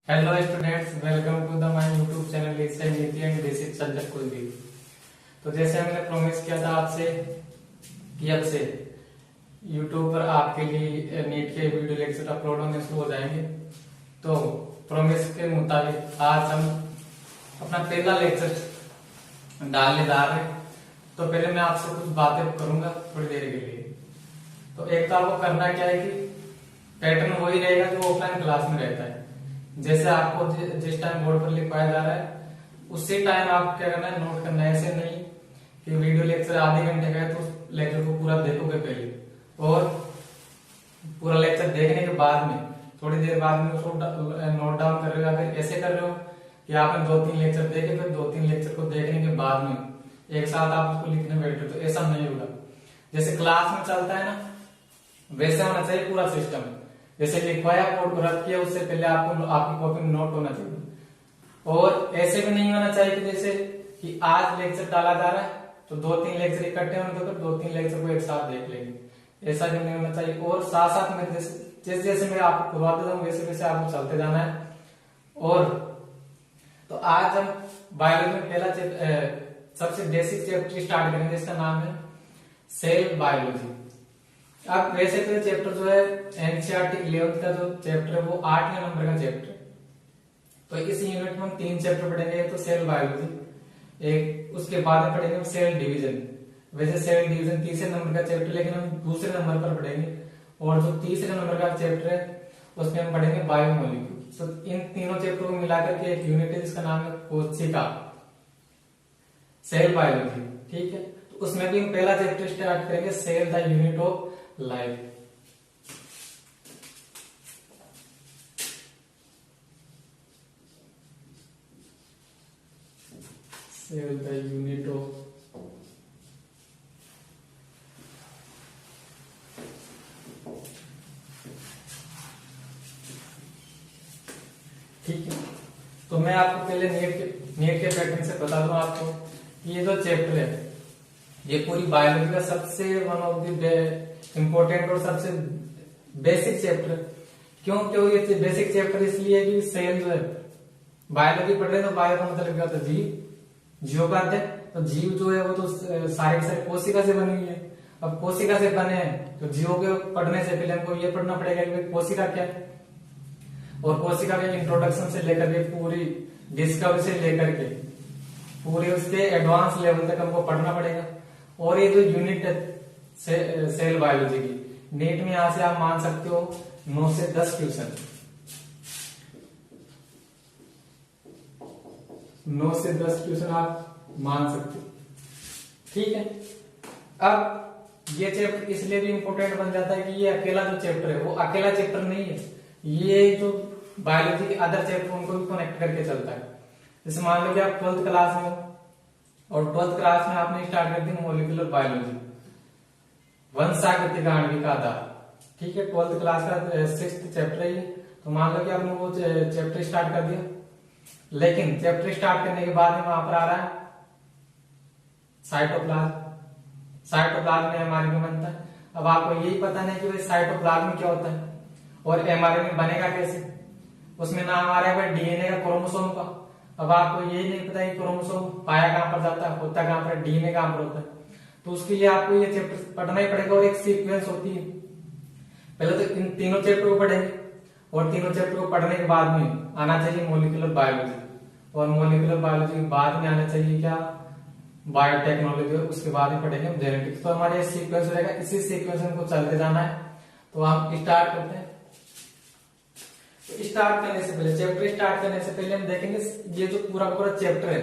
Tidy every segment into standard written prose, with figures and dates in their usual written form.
Hello students, welcome to the my YouTube channel Niti and basic subject Kuldeep. तो जैसे हमने promise किया था आपसे कि अब से यूट्यूब पर आपके लिए नीट के वीडियो लेक्चर अपलोड होने शुरू हो जाएंगे। तो प्रॉमिस के मुताबिक आज हम अपना पहला लेक्चर डालने जा रहे हैं। तो पहले मैं आपसे कुछ बातें करूंगा थोड़ी देर के लिए। तो एक तो आपको करना क्या है कि पैटर्न वही रहेगा जो ऑफलाइन क्लास में रहता है। जैसे आपको जिस टाइम बोर्ड पर लिखवाया जा रहा है उसी टाइम आप क्या करना है, नोट करना है। ऐसे नहीं कि वीडियो लेक्चर आधे घंटे का है तो उस लेक्चर को पूरा देखोगे पहले और पूरा लेक्चर देखने के बाद में थोड़ी देर बाद में उसको नोट डाउन कर रहे हो। फिर ऐसे कर रहे हो कि आपने 2-3 लेक्चर देखे, फिर 2-3 लेक्चर को देखने के बाद में एक साथ आप उसको लिखने बैठे हो, तो ऐसा नहीं होगा। जैसे क्लास में चलता है ना, वैसे होना चाहिए पूरा सिस्टम। जैसे लिखवाया बोर्ड पर रख किया, उससे पहले आपको आपकी कॉपी में नोट होना चाहिए। और ऐसे भी नहीं होना चाहिए कि जैसे कि आज लेक्चर डाला जा रहा है तो 2-3 लेक्चर इकट्ठे होने दो, 2-3 लेक्चर को एक साथ देख लेंगे। ऐसा भी नहीं होना चाहिए। और साथ साथ में जैसे जैसे मैं आपको करवाता हूँ वैसे वैसे आपको चलते जाना है। और तो आज हम बायोलॉजी में पहला सबसे बेसिक चैप्टर स्टार्ट करेंगे, जिसका नाम है सेल बायोलॉजी। अब वैसे तो चैप्टर जो है एनसीईआरटी 11th का जो चैप्टर है वो 8वें नंबर का चैप्टर है। तो इस यूनिट में हम 3 चैप्टर पढ़ेंगे। एक तो सेल बायोलॉजी, एक उसके बाद में पढ़ेंगे सेल डिवीजन। वैसे सेल डिवीजन तीसरे नंबर का चैप्टर, लेकिन हम दूसरे नंबर पर पढ़ेंगे। और जो तीसरे नंबर का चैप्टर है उसमें हम पढ़ेंगे बायोमोलिक्यूल। तो इन तीनों चैप्टर को मिलाकर के एक यूनिट है जिसका नाम है कोशिका सेल बायोलॉजी। ठीक है, तो उसमें भी हम पहला चैप्टर स्टार्ट करेंगे, cell the unit of life. Cell the unit of ठीक है। तो मैं आपको पहले नीट के पैटर्न से बता दूं आपको कि ये जो चैप्टर है ये पूरी बायोलॉजी का सबसे वन ऑफ द इम्पोर्टेंट और सबसे बेसिक चैप्टर। क्यों ये बेसिक चैप्टर इसलिए कि सेल जो है बायोलॉजी पढ़ रहे हैं तो बायो का मतलब क्या होता है, जीव का अध्ययन। तो जीव जो है वो तो सारे के सारे कोशिका से बनी हुई है। अब कोशिका से बने हैं तो जीवों के पढ़ने से पहले हमको ये पढ़ना पड़ेगा कि कोशिका क्या है। और कोशिका के इंट्रोडक्शन से लेकर के पूरी डिस्कवरी से लेकर के पूरे उसके एडवांस लेवल तक हमको पढ़ना पड़ेगा। और ये जो यूनिट है सेल बायोलॉजी की, नीट में यहां से आप मान सकते हो 9 से 10 क्वेश्चन, 9 से 10 क्वेश्चन आप मान सकते हो। ठीक है, अब ये चैप्टर इसलिए भी इंपॉर्टेंट बन जाता है कि ये अकेला जो चैप्टर है वो अकेला चैप्टर नहीं है, ये जो बायोलॉजी के अदर चैप्टर उनको भी कनेक्ट करके चलता है। जैसे मान लो कि आप 12th क्लास में हो और 12th क्लास में आपने स्टार्ट कर दी मॉलिक्यूलर बायोलॉजी, वंशाकृति का आणविक आधार। ठीक है, 12th क्लास का 6th चैप्टर है ये। तो मान लो कि आपने वो चैप्टर स्टार्ट कर दिया, लेकिन चैप्टर स्टार्ट करने के बाद में वहां पर आ रहा है साइटोप्लाज्म। साइटोप्लाज्म में एमआरएनए बनता है। अब आपको यही पता नहीं कि भाई साइटोप्लाज्म क्या होता है और एमआरएनए बनेगा कैसे। उसमें नाम आ रहा है भाई डीएनए का, क्रोमोसोम का। अब आपको यही नहीं पता कि क्रोमोसोम पाया कहां पर जाता है, होता कहां पर, डीएनए कहां पर होता है। तो उसके लिए आपको ये चैप्टर पढ़ना ही पड़ेगा और एक सीक्वेंस होती है। पहले तो इन तीनों चैप्टर को पढ़ेंगे और तीनों चैप्टर को पढ़ने के बाद में आना चाहिए मॉलिक्यूलर बायोलॉजी। और मॉलिक्यूलर बायोलॉजी के बाद में आना चाहिए क्या, बायोटेक्नोलॉजी। और उसके बाद में पढ़ेंगे हम जेनेटिक्स। तो हमारे सीक्वेंस रहेगा, इसी सीक्वेंस हमको चलते जाना है। तो हम स्टार्ट करते हैं। स्टार्ट करने से पहले, चैप्टर स्टार्ट करने से पहले हम देखेंगे ये जो पूरा पूरा चैप्टर है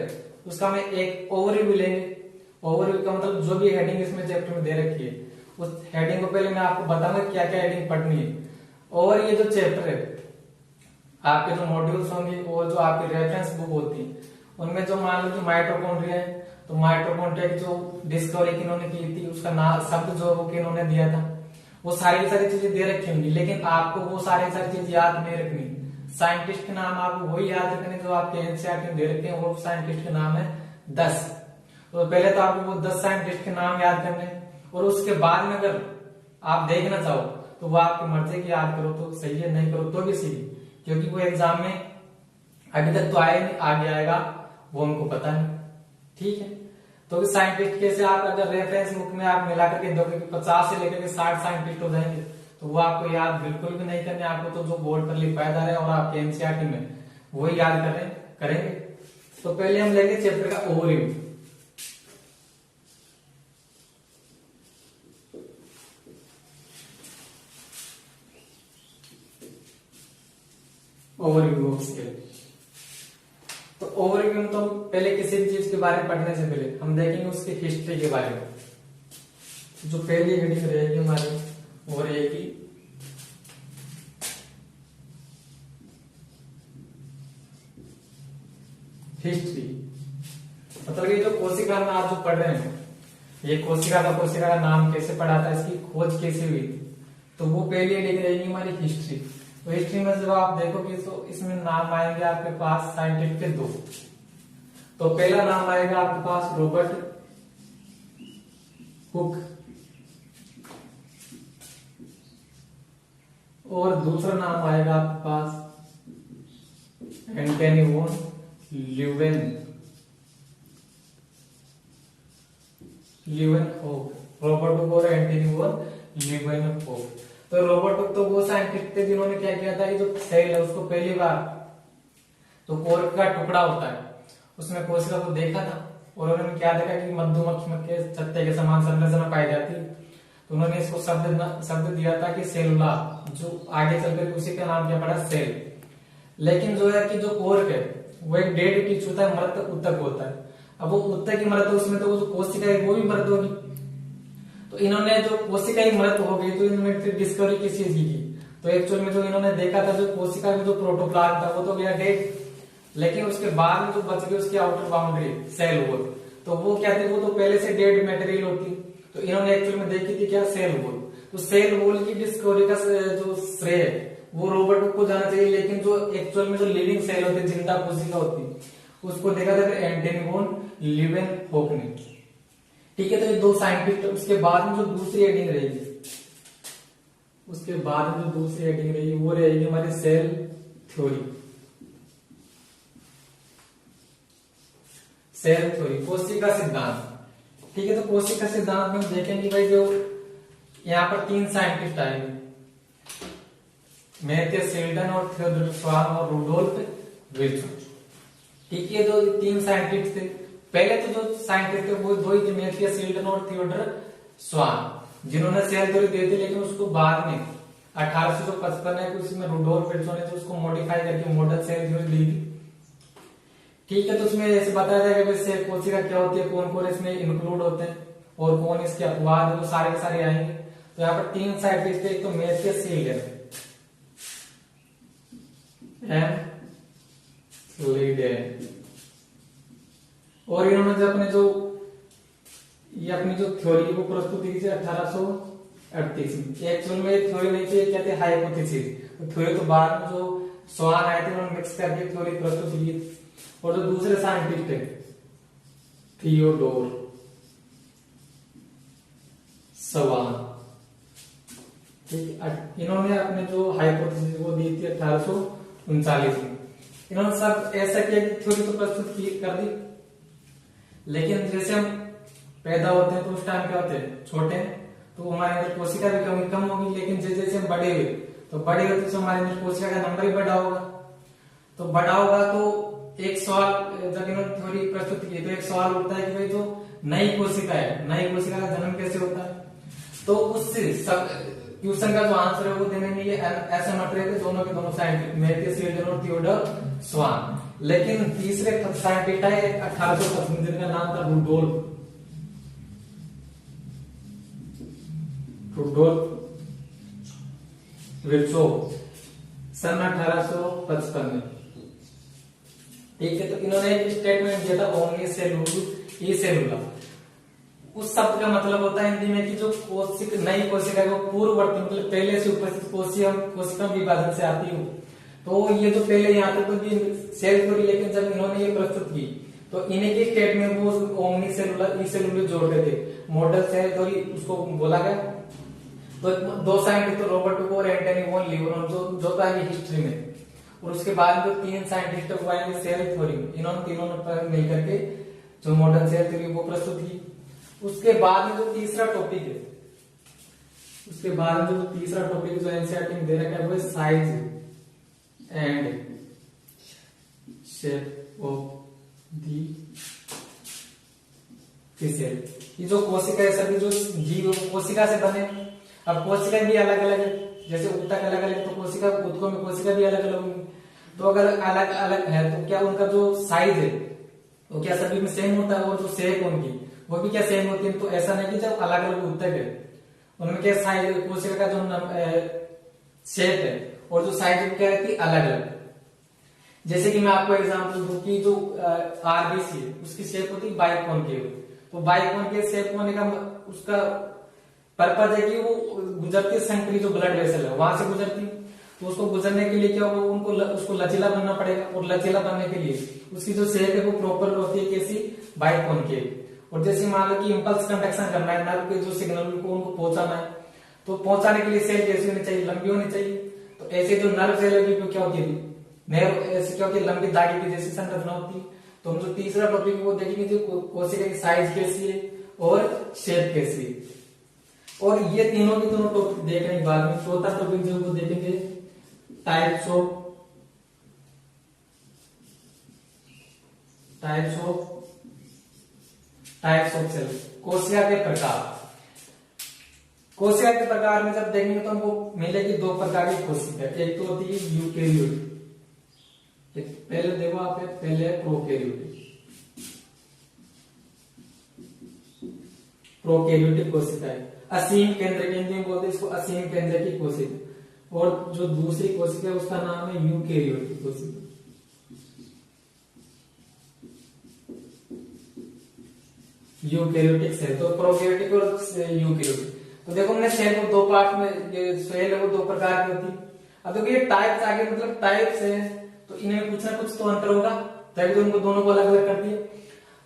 उसका हम एक ओवरव्यू लेंगे। ओवरव्यू का मतलब जो भी हेडिंग इसमें चैप्टर में दे रखी है उस हेडिंग को पहले मैं आपको बताऊंगा क्या क्या हेडिंग पढ़नी है। और ये जो चैप्टर है आपके जो मॉड्यूल्स होंगे और जो आपकी रेफरेंस बुक होती है उनमें जो मान लो कि माइटोकॉन्ड्रिया है तो माइटोकॉन्ड्रिया की जो डिस्कवरी किन्होंने की थी उसका नाम शब्द जो वो किन्होंने दिया था, वो सारी चीजें दे रखी होंगी। लेकिन आपको वो सारी चीज याद नहीं रखनी। साइंटिस्ट के नाम आपको वही याद रखने जो आपके एनसीईआरटी में दे रखे हैं। वो साइंटिस्ट के नाम है 10। तो पहले तो आपको वो 10 साइंटिस्ट के नाम याद करने, और उसके बाद में अगर आप देखना चाहो तो वो आपकी मर्जी की याद करो तो सही है, नहीं करो तो भी सही, क्योंकि वो एग्जाम में अभी तक तो आया नहीं, आगे आएगा वो हमको पता नहीं। ठीक है, तो साइंटिस्ट कैसे, आप अगर रेफरेंस बुक में आप मिला करके दोगे कि 50 से लेकर के 60 साइंटिस्ट हो जाएंगे, तो वो आपको याद बिल्कुल भी नहीं करने, आपको तो जो बोर्ड पर लिखवाया जा रहा है और आपके एनसीईआरटी में वही याद करेंगे। तो पहले हम लेंगे चैप्टर का ओवरव्यू। Overview of scale. तो ओवरव्यू में तो हम पहले किसी भी चीज के बारे में पढ़ने से पहले हम देखेंगे उसकी हिस्ट्री के बारे में। जो पहली हेडिंग रहेगी हमारी वो रहेगी हिस्ट्री। मतलब ये जो कोशिका में आप जो पढ़ रहे हैं, ये कोशिका का नाम कैसे पड़ा था, इसकी खोज कैसे हुई थी, तो वो पहली हेडिंग रहेगी हमारी हिस्ट्री। तो हिस्ट्री में जब आप देखोगे तो इसमें नाम आएंगे आपके पास साइंटिस्ट के दो। तो पहला नाम आएगा आपके पास रॉबर्ट हुक, और दूसरा नाम आएगा आपके पास एंटनी वॉन ल्यूवेनहोक। रॉबर्ट हुक और एंटनी वॉन ल्यूवेनहोक। तो रॉबर्ट हुक तो वो साइंटिस्ट थे जिन्होंने क्या किया था, ये जो सेल है उसको पहली बार, तो कोर्क का टुकड़ा होता है उसमें कोशिका को देखा था, और उन्होंने क्या देखा कि मधुमक्खी के छत्ते के समान संरचना पाई जाती है। तो उन्होंने इसको शब्द दिया था कि सेलुला, जो आगे चलकर उसी का नाम क्या पड़ा, सेल। लेकिन जो है कि जो कोर्क है वो एक डेढ़ टिच होता है, मृत उत्तक होता है। अब वो उत्तक की मृत है, उसमें तो वो जो कोशिका है वो भी मृत होगी। तो इन्होंने जो कोशिका ही मृत हो गई, तो इन्होंने फिर डिस्कवरी किस चीज की? तो एक्चुअल में जो इन्होंने देखा था, जो कोशिका में जो प्रोटोप्लाज्म था वो तो गया डेड, लेकिन उसके बाद में जो बच गई उसकी आउटर बाउंड्री सेल वॉल, तो वो क्या थी, वो तो पहले से डेड मटेरियल होती। तो इन्होंने एक्चुअल में देखी थी क्या, सेल वॉल। तो सेल वॉल की डिस्कवरी का जो श्रेय है वो रॉबर्ट हुक को जाना चाहिए, लेकिन जो एक्चुअल में जो लिविंग सेल होती है, जिंदा कोशिका होती, उसको देखा था एंटनी वॉन ल्यूवेनहोक ने। ठीक है, तो ये दो साइंटिस्ट। उसके बाद में जो दूसरी हेडिंग रहेगी, वो रहेगी हमारी सेल थ्योरी। कोशिका सिद्धांत। ठीक है, तो कोशिका सिद्धांत में देखेंगे भाई, जो यहाँ पर 3 साइंटिस्ट आएंगे, मैथ्यू शिल्डन और थियोडोर स्वान और रुडोल्फ विल्सन। ठीक है, जो 3 साइंटिस्ट थे, पहले तो जो साइंटिस्ट थे वो दो ही थे, मैथ्यू शिल्डन और थियोडोर स्वान, जिन्होंने सेल थ्योरी दी थी। लेकिन उसको बाद में 1855 है, उसमें रुडोल्फ विल्सन ने तो उसको मॉडिफाई करके मॉडल सेल थ्योरी दी थी। ठीक है, तो उसमें ऐसे बताया जाएगा वैसे कोशिका क्या होती है, कौन कौन इसमें इंक्लूड होते हैं और कौन इसके अपवाद है, वो सारे के सारे आएंगे। तो यहाँ पर 3 साइंटिस्ट थे, एक तो मैथ्यू शिल्डन और इन्होंने जो अपनी जो थ्योरी वो प्रस्तुत की थी 1838 में। एक्चुअल में थ्योरी नहीं थी, कहते हैं हाइपोथेसिस। तो थ्योरी तो बाद में जो स्वान आए थे उन्होंने मिक्स करके थ्योरी प्रस्तुत की थी। और जो दूसरे साइंटिस्ट थे थियोडोर स्वान, इन्होंने अपने जो हाइपोथेसिस वो दी थी 1839 में। इन्होंने सब ऐसा किया कि थ्योरी तो प्रस्तुत कर दी, लेकिन जैसे हम पैदा होते हैं तो उस टाइम क्या होते हैं, छोटे हैं, तो हमारे अंदर कोशिका भी कम होगी। लेकिन जैसे जैसे हम बड़े हुए तो हमारे अंदर कोशिका का नंबर ही बढ़ा होगा। तो एक सवाल, जब इन्होंने थ्योरी प्रस्तुत की तो एक सवाल उठता है कि भाई जो नई कोशिका का जन्म कैसे होता है? तो उससे सब क्वेश्चन का जो आंसर है वो देने में ये ऐसा मत रहे थे दोनों के दोनों साइंटिस्ट, मैथ्यू शिल्डन और थियोडोर स्वान। लेकिन तीसरे साइंटिस्ट है 1855 जिनका नाम था रुडोल्फ विल्सन, सन 1855 में। ठीक है, तो इन्होंने एक स्टेटमेंट दिया था ओमनी सेलुला। उस शब्द का मतलब होता है हिंदी में कि जो नई कोशिका को पूर्ववर्ती, मतलब पहले से उपस्थित कोशिका विभाजन से आती हो। तो ये जो पहले यहाँ तक तो सेल थ्योरी, लेकिन जब इन्होंने ये प्रस्तुत की तो इन्हीं के स्टेटमेंट वो ओमनी सेलुलर जोड़ रहे थे, मॉडल सेल थ्योरी उसको बोला गया। तो 2 साइंटिस्ट तो रॉबर्ट हुक और एंटनी वॉन ल्यूवेनहोक जो था हिस्ट्री में, और उसके बाद जो 3 साइंटिस्ट हुआ है सेल थ्योरी, इन्होंने तीनों ने मिलकर के जो मॉडर्न सेल थ्योरी वो प्रस्तुत की। उसके बाद में जो तीसरा टॉपिक है, उसके बाद में जो तीसरा टॉपिक जो एनसीईआरटी में दे रखा है वो है size and shape of the cell. ये जो कोशिका है सभी जो जीव कोशिका से बने। अब कोशिका भी अलग अलग है, जैसे ऊतक अलग अलग, तो कोशिका ऊतकों में कोशिका भी अलग अलग होंगी। तो अगर अलग अलग है तो क्या उनका जो साइज है वो क्या सभी में सेम होता है, और जो शेप उनकी वो भी क्या सेम होती है। तो ऐसा नहीं कि जब अलग अलग ऊतक है उनमें क्या साइज कोशिका का जो शेप है और जो साइज क्या रहती है अलग अलग। जैसे कि मैं आपको एग्जांपल दूं कि जो आरबीसी है उसकी शेप होती है बाइकॉनकेव। तो बाइकॉनकेव शेप होने का उसका पर्पज है कि वो गुजरती संक्रिय जो ब्लड वेसल है वहां से गुजरती। तो उसको गुजरने के लिए क्या होगा, उनको उसको लचीला बनना पड़ेगा, और लचीला बनने के लिए उसकी जो शेप है वो प्रॉपर होती है कैसी, बाइकॉनकेव। और जैसे मान लो कि इंपल्स कंडक्शन करना है, नर्व के जो सिग्नल को उनको पहुंचाना है, तो पहुंचाने के लिए सेल कैसी होनी चाहिए, लंबी होनी चाहिए। तो ऐसे जो नर्व सेल होगी वो क्या होती है, नर्व ऐसे क्या होती है, लंबी दाढ़ी की जैसी संरचना होती है। तो हम जो तीसरा टॉपिक वो देखेंगे जो कोशिका की साइज कैसी है और शेप कैसी है। और ये तीनों के दोनों टॉपिक देखने के बाद में चौथा टॉपिक जो वो देखेंगे टाइप्स ऑफ सेल, कोशिका के प्रकार। कोशिका के प्रकार में जब देखेंगे तो हमको मिलेगी दो प्रकार की कोशिका। एक तो होती है यूकेरियोटिक, पहले देखो आप, पहले प्रोकैरियोटिक। प्रोकैरियोटिक कोशिका है असीम केंद्र की, हिंदी में बोलते हैं इसको असीम केंद्र की कोशिका। और जो दूसरी कोशिका है उसका नाम है यूकेरियोटिक कोशिका। यूकेरियोटिक सेल, तो प्रोकैरियोटिक और यूकेरियोटिक। तो देखो हमने सेल को दो पार्ट में, ये सेल है वो दो प्रकार की होती है। अब देखो ये टाइप्स आगे मतलब टाइप्स है, तो इनमें कुछ ना कुछ तो अंतर होगा, तभी तो उनको दोनों को अलग अलग करती है।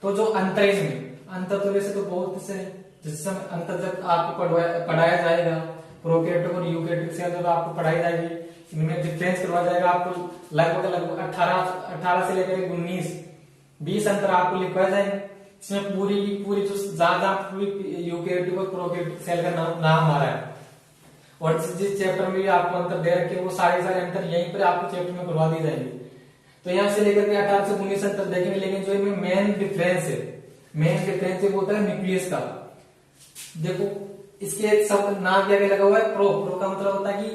तो जो अंतर है इनमें, अंतर तो वैसे तो बहुत से है, जिस समय अंतर जब आपको पढ़ाया जाएगा प्रोकैरियोटिक और यूकेरियोटिक सेल जब आपको पढ़ाई जाएगी, इनमें डिफरेंस करवाया जाएगा आपको। लगभग 18 से लेकर 19-20 अंतर आपको लिखवाए जाएंगे। इसमें पूरी की पूरी जो ज्यादा पूरी यूकेरियोटिक और प्रोकैरियोटिक सेल का नाम आ रहा है। और जिस चैप्टर में भी आपको अंतर दे रखे वो सारे अंतर यहीं पर आपको चैप्टर में करवा दी जाएंगे। तो यहाँ से लेकर के 18 से 19 अंतर देखेंगे, लेकिन जो इनमें मेन डिफरेंस है वो होता है न्यूक्लियस का। देखो इसके सब नाम क्या लगा हुआ है, प्रो का मतलब होता है कि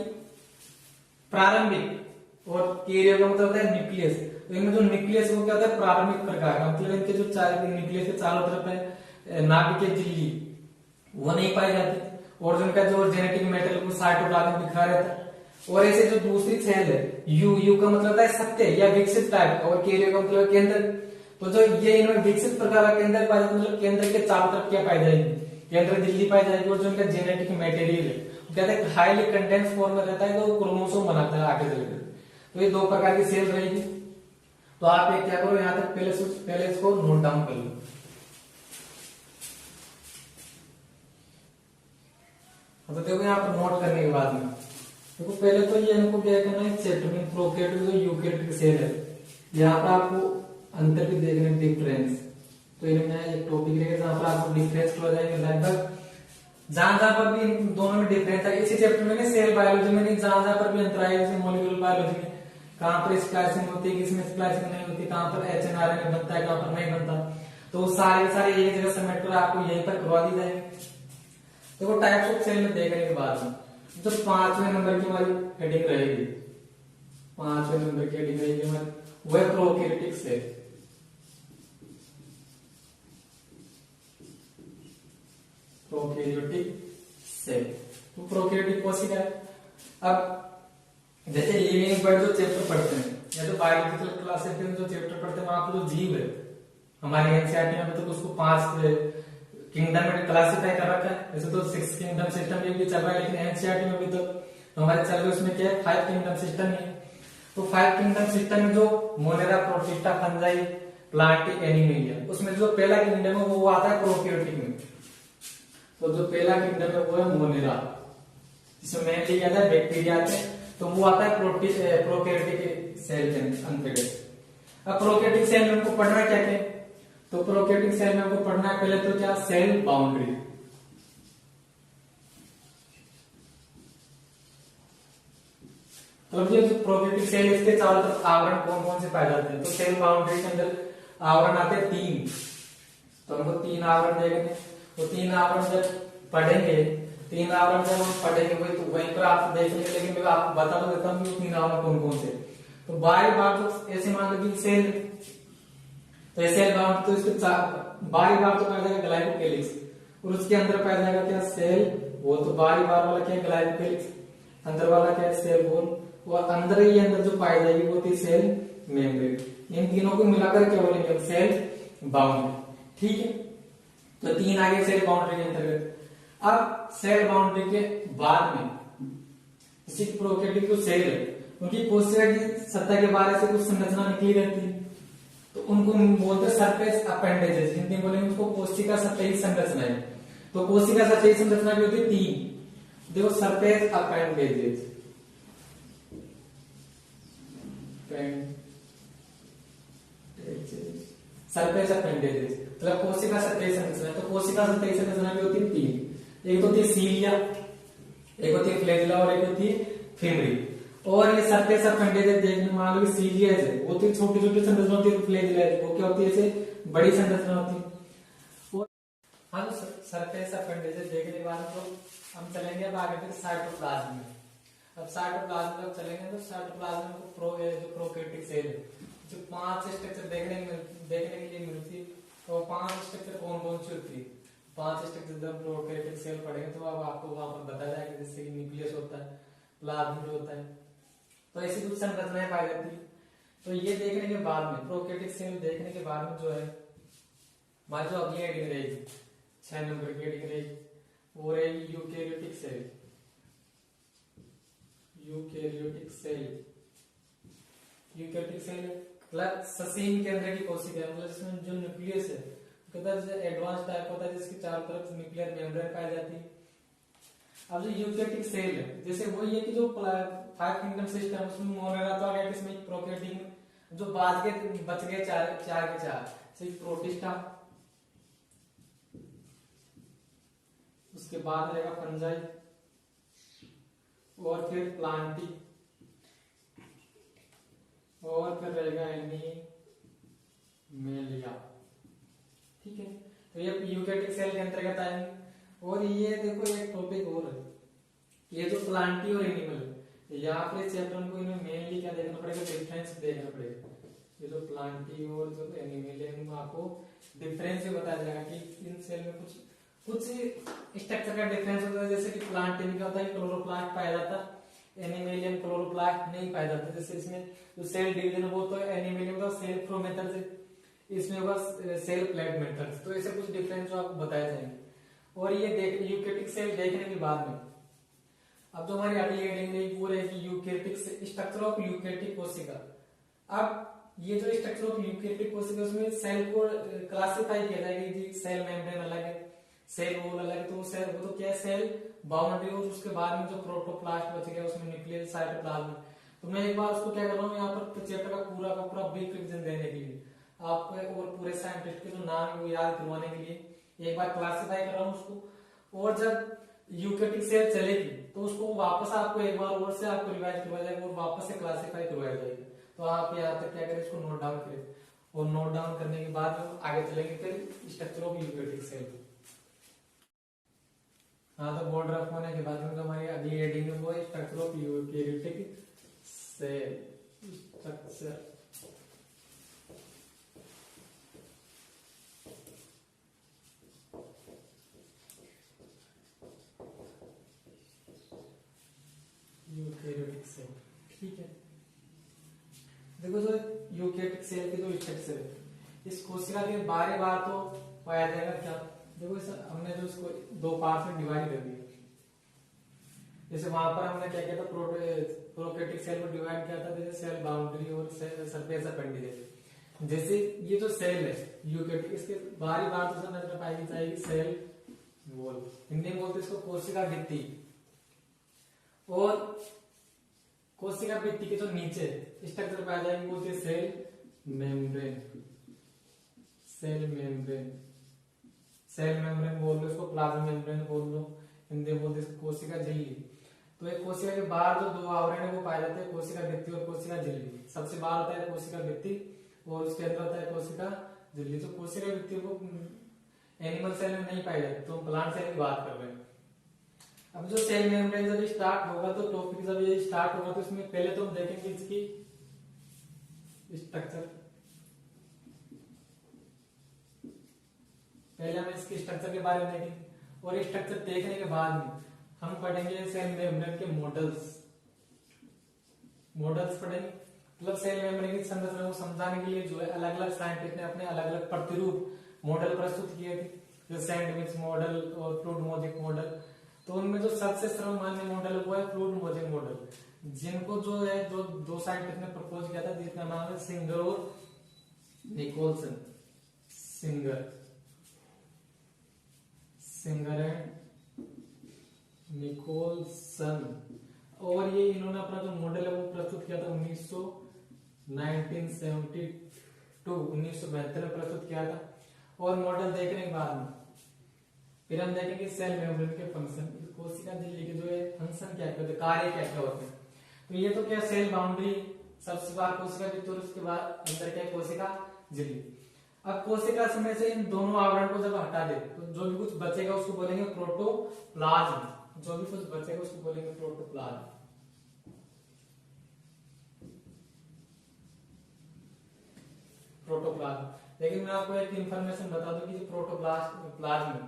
प्रारंभिक, और कैरियर का मतलब होता है न्यूक्लियस। तो इनमें जो न्यूक्लियस वो क्या होता है, प्रारंभिक प्रकार का, मतलब इनके जो न्यूक्लियस के चारों तरफ है नाभिकीय झिल्ली वो नहीं पाई जाती, और जो इनका जो जेनेटिक मेटेरियल वो साइटोप्लाज्म दिखा रहता है। और ऐसे जो दूसरी सेल है यू का मतलब होता है सत्य या विकसित टाइप, और कैरियर का मतलब केंद्र। तो जो ये इनमें विकसित प्रकार का केंद्र पाया जाता है, मतलब केंद्र के चारों तरफ क्या पाई जाएगी, केंद्र झिल्ली पाई जाएगी। और जो इनका जेनेटिक मेटेरियल है कहते हैं हाईली कंडेंस फॉर्म में रहता है, तो क्रोमोसोम बनाता है आगे चलकर। तो ये दो प्रकार की सेल रहेगी। तो आप एक क्या करो, यहां तक पहले इसको नोट डाउन कर लो। तो देखो यहाँ पर नोट करने के बाद में देखो पहले तो ये इनको क्या करना है, चैप्टर में प्रोकैरियोटिक और यूकेरियोटिक सेल है, यहाँ पर आपको अंतर भी देखने, डिफरेंस। तो इनमें एक टॉपिक रहेगा जहां पर आपको डिफरेंस हो जाएंगे लगभग जहां पर भी इन दोनों में डिफरेंस है। इसी चैप्टर में सेल बायोलॉजी में नहीं, जहां पर भी अंतर आएगा, जैसे मॉलिक्यूलर बायोलॉजी में कहां पर स्प्लाइसिंग होती है, किसमें स्प्लाइसिंग नहीं होती, कहां पर एचएनआरएनए बनता है, कहां पर नहीं बनता, तो सारे एक जगह समेट कर आपको यहीं पर करवा दी जाएगी। देखो टाइप्स ऑफ सेल में देखने के बाद में जो 5वें नंबर की हमारी हेडिंग रहेगी, 5वें नंबर की हेडिंग रहेगी हमारी, वह प्रोकैरियोटिक सेल। प्रोकैरियोटिक सेल तो प्रोकैरियोटिक कोशिका है। अब जैसे लिविंग बर्ड जो चैप्टर पढ़ते हैं या जो बायोलॉजिकल क्लास में जो चैप्टर पढ़ते हैं वहां पर जो जीव है हमारे एनसीईआरटी में तो उसको 5 किंगडम में क्लासिफाई कर रखा है। वैसे तो 6 किंगडम सिस्टम भी चल रहा है, लेकिन एनसीईआरटी में भी तो हमारे चल रहे उसमें क्या है 5 किंगडम सिस्टम ही है। तो 5 किंगडम सिस्टम में जो Monera, protista, fungi, Plantae, animalia, उसमें जो पहला किंगडम है वो आता है प्रोकैरियोटिक में। तो जो पहला किंगडम है वो है मोनेरा, जिसमें मेनली क्या था बैक्टीरिया आते हैं, तो वो आता है प्रोकैरियोटिक सेल के अंतर्गत। अब प्रोकैरियोटिक सेल में हमको पढ़ना क्या है, तो प्रोकैरियोटिक सेल में हमको पढ़ना है पहले तो क्या, सेल बाउंड्री। तो ये जो प्रोकैरियोटिक सेल इसके चारों तरफ आवरण कौन कौन से पाए जाते हैं, तो सेल बाउंड्री के अंदर आवरण आते हैं 3। तो हमको 3 आवरण देखेंगे, तो 3 आवरण जब पढ़ेंगे, 3 आवरण जब हम पढ़ेंगे वही तो वहीं पर आप देखेंगे, लेकिन मैं आपको बता तो देता हूँ कि 3 आवरण कौन कौन से। तो बाहरी भाग तो ऐसे मान लो कि सेल, तो ये सेल बाउंड्री, तो इसके बाहरी भाग तो पाया जाएगा ग्लाइकोकेलिक्स, और उसके अंदर पाया जाएगा क्या, सेल वॉल। तो बाहरी भाग वाला क्या है, ग्लाइकोकेलिक्स, अंदर वाला क्या है, सेल वॉल, और अंदर ही अंदर जो पाई जाएगी वो थी सेल मेम्ब्रेन। इन तीनों को मिलाकर क्या बोलेंगे हम, सेल बाउंड्री। ठीक है, तो 3 आगे सेल बाउंड्री के अंतर्गत। अब सेल बाउंड्री के बाद में इसी प्रोकैरियोटिक जो सेल है उनकी कोशिका की सतह के बारे से कुछ संरचना निकली रहती है, तो उनको बोलते हैं सरफेस अपेंडेजेस, हिंदी में बोलेंगे उसको कोशिका सतही संरचनाएं। तो कोशिका सतही संरचना भी होती है 3, देखो सरफेस अपेंडेजेस, सरफेस अपेंडेजेस मतलब कोशिका सतही संरचना। तो कोशिका सतही संरचना भी होती है 3, एक होती है सीलिया, एक होती है फ्लैजिला और एक होती है फेमरी। और ये सरफेस अपेंडेजेस देखने मान लो कि सीलिया है वो तो छोटी छोटी संरचना होती है, फ्लैजिला वो क्या होती है, ऐसे बड़ी संरचना होती है। और हम सरफेस अपेंडेजेस देखने के बाद तो हम चलेंगे अब आगे फिर साइटोप्लाज्म में। अब साइटोप्लाज्म में चलेंगे तो साइटोप्लाज्म में जो प्रोकैरियोटिक सेल है जो 5 स्ट्रक्चर देखने के लिए मिलती है, तो 5 स्ट्रक्चर कौन कौन सी होती है, 5 स्ट्रक्चर जब प्रोकैरियोटिक सेल पढ़ेंगे तो अब आपको वहां पर बताया जाएगा, जैसे कि न्यूक्लियस होता है, प्लाज्म होता है, तो ऐसी कुछ संरचनाएं पाई जाती है। तो ये देखने के बाद में, प्रोकैरियोटिक सेल देखने के बाद में जो है हमारी जो अगली हेडिंग रहेगी 6 नंबर की हेडिंग रहेगी वो रहेगी eukaryotic cell. Eukaryotic cell, eukaryotic cell मतलब ससीम केंद्र की कोशिका, मतलब जिसमें जो न्यूक्लियस है एडवांस टाइप होता है जिसकी चारों तरफ न्यूक्लियर मेम्ब्रेन पाई जाती है। अब जो यूकैरियोटिक सेल है जैसे वही है कि जो 5 किंगडम सिस्टम उसमें मोनोरा तो आ गया, किसमें प्रोकैरियोटिक में जो बच गए 4 के 4 सिर्फ प्रोटिस्टा, उसके बाद रहेगा फंजाई और फिर प्लांटी और फिर रहेगा एनिमेलिया। ठीक है, तो ये यूकैरियोटिक सेल के अंतर्गत आएंगे। और ये देखो एक टॉपिक और है, ये जो प्लांटी और एनिमल है, यहाँ पर चैप्टर को इन्हें मेनली क्या देखना पड़ेगा, डिफरेंस देखना पड़ेगा। ये जो प्लांटी और जो एनिमलिया में आपको डिफरेंस भी बताया जाएगा कि इन सेल में कुछ स्ट्रक्चर का डिफरेंस होता है। जैसे कि प्लांटी में क्या होता है, क्लोरोप्लास्ट पाया जाता है, एनिमेलियम क्लोरोप्लास्ट नहीं पाया जाता। जैसे इसमें जो सेल डिवीजन वो तो एनिमेलियम का सेल फ्लो मेथड से, इसमें होगा सेल प्लेट मेथड। तो ऐसे कुछ डिफरेंस आपको बताए जाएंगे। और ये यूकैरियोटिक सेल देखने के बाद में अब जो हमारी अगली हेडिंग रहेगी वो रहेगी यूकैरियोटिक स्ट्रक्चर ऑफ यूकैरियोटिक कोशिका। अब ये जो स्ट्रक्चर ऑफ यूकैरियोटिक कोशिका उसमें सेल को क्लासिफाई किया जाएगा जी, सेल मेम्ब्रेन अलग है, सेल वॉल अलग है। तो सेल वो तो क्या है, सेल बाउंड्री, और उसके बाद में जो प्रोटोप्लास्ट बच गया उसमें न्यूक्लियस साइटोप्लाज्म। तो मैं एक बार उसको क्या कर रहा हूँ यहाँ पर चैप्टर का पूरा ब्रीफ रिवीजन देने के लिए आपको और पूरे साइंटिस्ट के जो नाम है वो याद करवाने के लिए एक बार क्लासिफाई कर रहा हूँ उसको। और जब यूकैरियोटिक सेल चलेगी तो उसको वापस आपको एक बार और से आपको रिवाइज करवाया जाएगा और वापस से क्लासिफाई करवाया जाएगा। तो आप यहाँ तक क्या करें, इसको नोट डाउन करें, और नोट डाउन करने के बाद हम आगे चलेंगे फिर स्ट्रक्चर ऑफ यूकैरियोटिक सेल। हाँ, तो बोर्ड रफ होने के बाद में जो हमारी अगली हेडिंग है वो है structure of eukaryotic cell. Structure eukaryotic cell. ठीक है, देखो जो यूकैरियोटिक सेल की जो स्ट्रक्चर है, इस कोशिका के बारे बार तो पाया जाएगा क्या, देखो इस हमने जो इसको 2 पार्ट में डिवाइड कर दिया। जैसे वहां पर हमने क्या किया था, प्रोकैरियोटिक सेल को डिवाइड किया था, जैसे सेल बाउंड्री और सरफेस अपेंडेज। जैसे ये जो सेल है यूकैरियोटिक, इसके बारी बार तो नजर पाई जाएगी सेल वॉल, हिंदी में बोलते इसको कोशिका भित्ति। और कोशिका भित्ति के जो नीचे स्ट्रक्चर पाया जाएगी वो होती है cell membrane. Cell membrane, cell membrane बोल लो इसको, प्लाज्मा मेम्ब्रेन बोल लो, हिंदी में बोल दो कोशिका झिल्ली। तो एक कोशिका के बाहर जो दो आवरण है वो पाए जाते हैं, कोशिका भित्ति और कोशिका झिल्ली। सबसे बाहर होता है कोशिका भित्ति और उसके अंदर होता है कोशिका झिल्ली। तो कोशिका भित्ति को एनिमल सेल में नहीं पाई जाती, तो प्लांट सेल की बात कर रहे हैं। अब जो सेल मेम्ब्रेन जब स्टार्ट होगा, तो टॉपिक जब ये स्टार्ट होगा, तो इसमें पहले तो हम देखेंगे इसकी स्ट्रक्चर। पहले हम इसके स्ट्रक्चर के बारे में देखेंगे और स्ट्रक्चर देखने के बाद में हम पढ़ेंगे सेल मेम्ब्रेन के मॉडल्स। मॉडल्स पढ़ेंगे, मतलब सेल मेम्ब्रेन की संरचना को समझाने के लिए जो है अलग अलग साइंटिस्ट ने अपने अलग अलग प्रतिरूप मॉडल प्रस्तुत किए थे, जैसे सैंडविच मॉडल और फ्लूइड मोज़ेक मॉडल। तो उनमें जो सबसे सर्वमान्य मॉडल वो है फ्लूइड मोज़ेक मॉडल, जिनको जो है जो दो साइंटिस्ट ने प्रपोज किया था, जिसका नाम है सिंगर और निकोलसन। Singer and Nicolson. और ये इन्होंने अपना जो मॉडल है वो प्रस्तुत किया था 1972 में प्रस्तुत किया था। और मॉडल देखने के बाद में फिर हम देखेंगे सेल मेम्ब्रेन के फंक्शन, कोशिका झिल्ली के जो है फंक्शन क्या होते हैं, कार्य क्या क्या होते हैं। तो ये तो क्या सेल बाउंड्री, सबसे बाहर कोशिका भित्ति और उसके बाद अंदर क्या कोशिका झिल्ली। अब कोशिका में से इन दोनों आवरण को जब हटा दे तो जो भी कुछ बचेगा उसको बोलेंगे प्रोटोप्लाज्म। जो भी कुछ बचेगा उसको बोलेंगे प्रोटोप्लाज्म। लेकिन मैं आपको एक इंफॉर्मेशन बता दूं कि प्रोटोप्लाज्म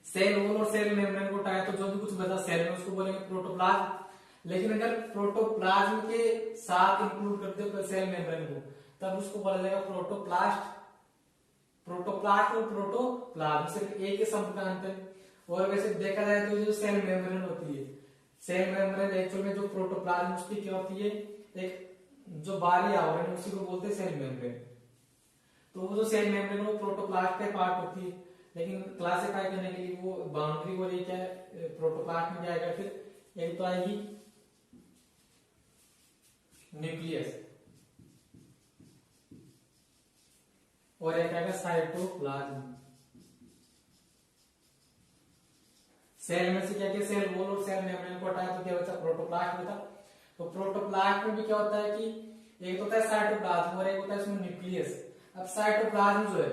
सेल वॉल और सेल मेम्ब्रेन को हटाया तो जो भी कुछ बचा सेल में उसको बोलेंगे प्रोटोप्लाज्म। लेकिन अगर प्रोटोप्लाज्म के साथ इंक्लूड करते हो सेल मेम्ब्रेन को तब उसको बोला जाएगा प्रोटोप्लास्ट। प्रोटोप्लास्ट और प्रोटोप्लाज्म सिर्फ एक ही शब्द का अंतर। और वैसे देखा जाए तो जो सेल मेम्ब्रेन होती है, सेल मेम्ब्रेन एक्चुअल में जो प्रोटोप्लाज्म उसकी क्या होती है, एक जो बाहरी आवरण है उसी को बोलते हैं सेल मेम्ब्रेन। तो वो जो सेल मेम्ब्रेन वो प्रोटोप्लास्ट का पार्ट होती है, लेकिन क्लासिफाई करने के लिए वो बाउंड्री और ये क्या है प्रोटोप्लास्ट में क्या आएगा, फिर एक तो आएगी न्यूक्लियस और एक आएगा साइटोप्लाज्म। सेल में से क्या क्या सेल वॉल और सेल मेम्ब्रेन को हटाया तो क्या बचा, प्रोटोप्लास्ट बचा। तो प्रोटोप्लास्ट में भी क्या होता है कि एक होता है साइटोप्लाज्म और एक होता है उसमें न्यूक्लियस। अब साइटोप्लाज्म जो है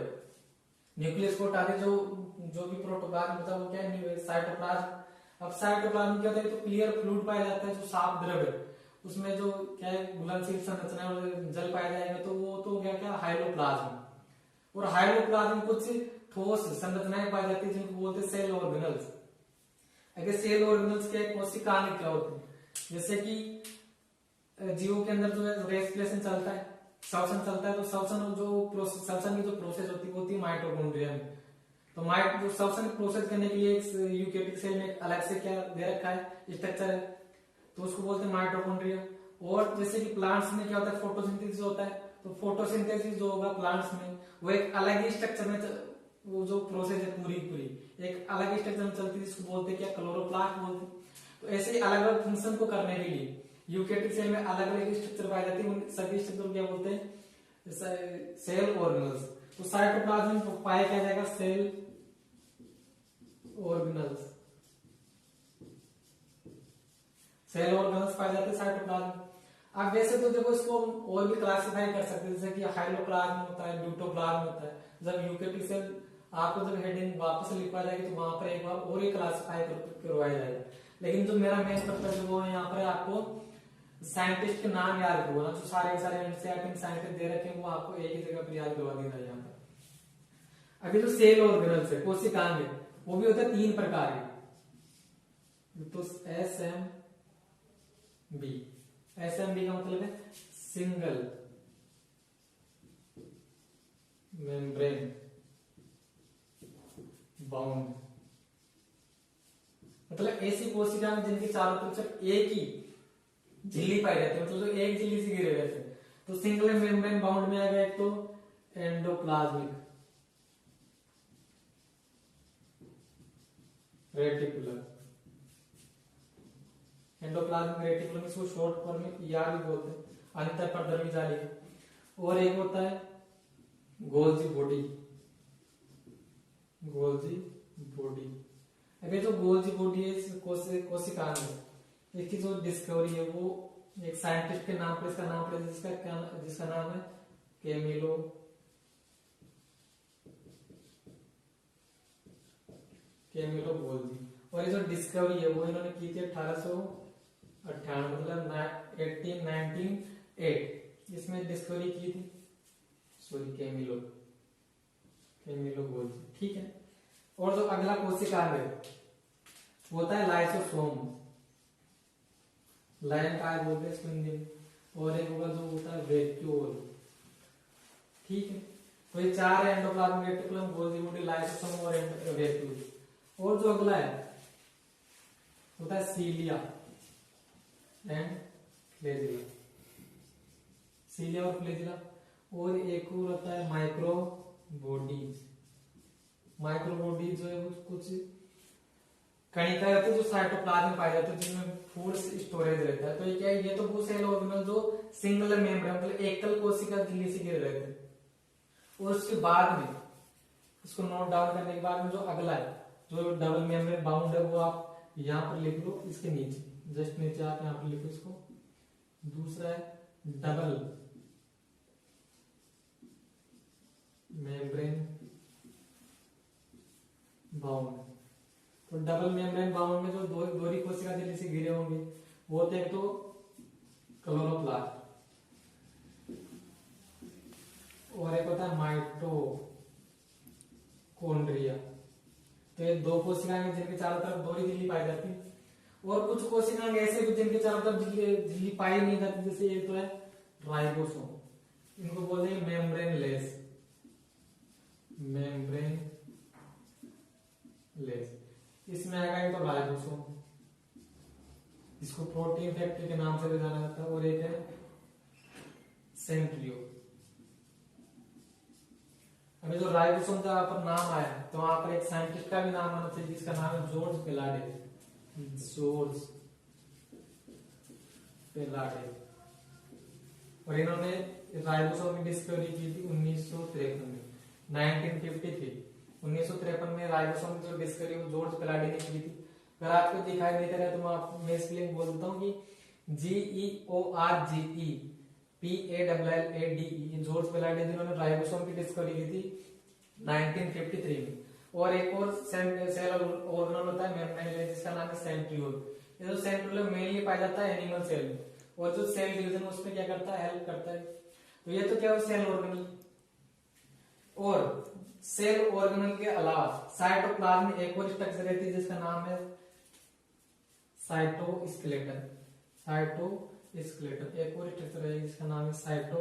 न्यूक्लियस को हटा दे, जो भी प्रोटोप्लाज्म बचा वो क्या है साइटोप्लाज्म। अब साइटोप्लाज्म क्या होता है, तो क्लियर फ्लूइड पाया जाता है, जो साफ द्रव है उसमें जो क्या है घुलनशील संरचना और जल पाया जाएगा, तो वो तो क्या हाइलोप्लाज्म। और हाइलोप्लाज्म कुछ ठोस संरचनाएं पाई जाती है जिनको बोलते हैं सेल ऑर्गेनल्स। अगर सेल ऑर्गेनल्स के कोशिका में क्या होते हैं, जैसे कि जीवों के अंदर जो है रेस्पिरेशन चलता है, श्वसन चलता है, तो श्वसन की जो प्रोसेस होती है माइटोकॉन्ड्रिया में। तो जो श्वसन प्रोसेस करने के लिए एक यूकेरियोटिक सेल में अलग से क्या दे रखा है स्ट्रक्चर है, तो उसको बोलते हैं माइटोकॉन्ड्रिया। और जैसे कि प्लांट्स में क्या होता है फोटोसिंथेसिस होता है, तो फोटोसिंथेसिस जो होगा प्लांट्स में वो एक अलग ही स्ट्रक्चर में वो जो प्रोसेस है पूरी एक अलग ही स्ट्रक्चर में चलती है, जिसको बोलते हैं क्या क्लोरोप्लास्ट बोलते हैं। तो ऐसे ही अलग अलग फंक्शन को करने के लिए यूकेरियोटिक सेल में अलग अलग स्ट्रक्चर पाई जाती है, उन सभी स्ट्रक्चर को क्या बोलते हैं सेल ऑर्गेनल्स। तो साइटोप्लाज्म में पाया क्या जाएगा सेल ऑर्गेनल्स। सेल ऑर्गेनल्स पाए जाते हैं साइटोप्लाज्म। अब वैसे तो देखो इसको और भी क्लासिफाई कर सकते हैं, जैसे कि हाइलोप्लाज्म होता है, ड्यूटोप्लाज्म होता है। जब यूकेरियोटिक सेल आपको जब हेडिंग वापस लिखवा जाएगी तो वहां पर एक बार और ही क्लासिफाई करवाया जाएगा। लेकिन जो मेरा मेन पर्पज है वो यहाँ पर आपको साइंटिस्ट के नाम याद करवाना, जो सारे साइंटिस्ट दे रखे हैं वो आपको एक ही जगह पर याद करवा देना यहाँ पर। अभी जो सेल ऑर्गेनल्स है कोशिकाएं में वो भी होता है 3 प्रकार के। तो SMB का मतलब है सिंगल मेम्ब्रेन बाउंड, मतलब ऐसी कोशिका में जिनके चारों तरफ सिर्फ एक ही झिल्ली पाई जाती है, मतलब जो एक झिल्ली से घिरे रहते हैं। तो सिंगल मेम्ब्रेन बाउंड में आ गया एक तो एंडोप्लाज्मिक रेटिकुलर एंडोप्लाज्मिक रेटिकुलम, इसको शॉर्ट फॉर्म में ईआर भी बोलते हैं, अंतःपरिधर्मी जाली। और एक होता है गोल्जी बॉडी। गोल्जी बॉडी, अब ये जो गोल्जी बॉडी है कोशिका में, इसकी जो डिस्कवरी है वो एक साइंटिस्ट के नाम पर इसका नाम पड़ा, जिसका नाम है कैमिलो गोल्जी। और ये जो डिस्कवरी है वो इन्होंने की थी 1898, मतलब 1898 इसमें डिस्कवरी की थी, सॉरी कैमिलो गोल्जी, ठीक है। और जो अगला कोशिकांग है वो होता है लाइसोसोम, लाइन काय बोलते हैं इसको हिंदी में। और एक होगा जो होता है वैक्यूल, ठीक है। तो ये चार है, endoplasmic reticulum, Golgi body, lysosome और वैक्यूल। और जो अगला है होता है सीलिया एंड फ्लैजिला, सीलिया और फ्लैजिला। और एक और होता है माइक्रो बॉडीज। माइक्रो बॉडीज जो है वो कुछ कणिका रहती है जो साइटोप्लाज्म में पाई जाती है, जिसमें फूड स्टोरेज रहता है। तो ये क्या है, ये तो वो सेल ऑर्गेनल जो सिंगल मेम्ब्रेन मतलब एकल कोशिका झिल्ली से घिरे रहते हैं। और उसके बाद में इसको नोट डाउन करने के बाद में जो अगला है जो डबल मेम्ब्रेन बाउंड है वो आप यहां पर लिख लो, इसके नीचे जस्ट नीचे आप यहां पर लिखो इसको। दूसरा है डबल मेम्ब्रेन बाउंड। तो डबल मेम्ब्रेन बाउंड में जो दोहरी कोशिका झिल्ली से घिरे होंगे वो होते हैं तो क्लोरोप्लास्ट, और एक होता है माइटोकॉन्ड्रिया। तो ये दो कोशिकाएं जिनके चारों तरफ दोहरी झिल्ली पाई जाती है। और कुछ कोशिकाएं ऐसे भी जिनके चारों तरफ झिल्ली पाई नहीं जाती, जैसे ये तो है राइबोसोम, इनको बोलते हैं मेम्ब्रेन लेस। इसमें आएगा एक तो राइबोसोम, इसको प्रोटीन फैक्ट्री के नाम से भी जाना जाता है। और एक है सेंट्रियो। अभी जो राइबोसोम का पर नाम आया तो वहां पर एक साइंटिस्ट का भी नाम आना चाहिए जिसका नाम है जॉर्ज पेलाडे। और इन्होंने राइबोसोम की डिस्कवरी की थी 1953 में, 1953 में राइबोसोम की जो डिस्कवरी वो जॉर्ज पेलाडे ने की थी। अगर आपको दिखाई नहीं दे रहा है तो मैं स्पेलिंग बोल देता हूँ कि GEORGEPALLADE, जॉर्ज पेलाडे जिन्होंने राइबोसोम की डिस्कवरी की थी 1953 में। और एक और सेल ऑर्गेनल होता है मेम्ब्रेन जिसका नाम है सेंट्रियोल। ये जो सेंट्रियोल मेनली पाया जाता है एनिमल सेल में, और जो सेल डिवीजन उसमें क्या करता है, हेल्प करता है। तो ये तो क्या है सेल ऑर्गेनल। और सेल ऑर्गेनल के अलावा साइटोप्लाज्म में एक और स्ट्रक्चर रहती है जिसका नाम है साइटोस्केलेटन। एक और स्ट्रक्चर है जिसका नाम है साइटो,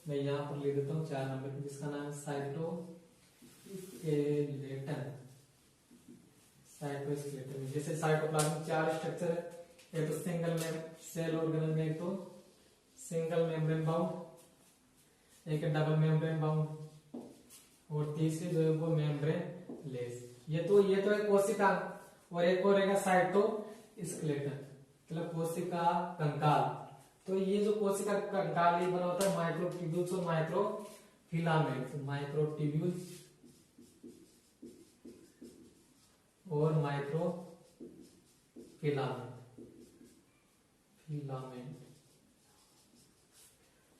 मैं यहां पर लिख देता हूं 4 नंबर पे, जिसका नाम है साइटोस्केलेटन। जैसे साइटोप्लाज्म में 4 स्ट्रक्चर है, एक तो सिंगल सेल ऑर्गेनल में एक तो सिंगल मेम्ब्रेन बाउंड, एक है डबल मेम्ब्रेन बाउंड, और तीसरी जो है वो मेम्ब्रेन लेस। ये तो है कोशिका। और एक और रहेगा साइटोस्केलेटन मतलब कोशिका कंकाल। तो ये जो कोशिका कंकाल ये बना होता है माइक्रोट्यूब्यूल्स और माइक्रोट्यूब्यूल्स और माइक्रोफिलामेंट।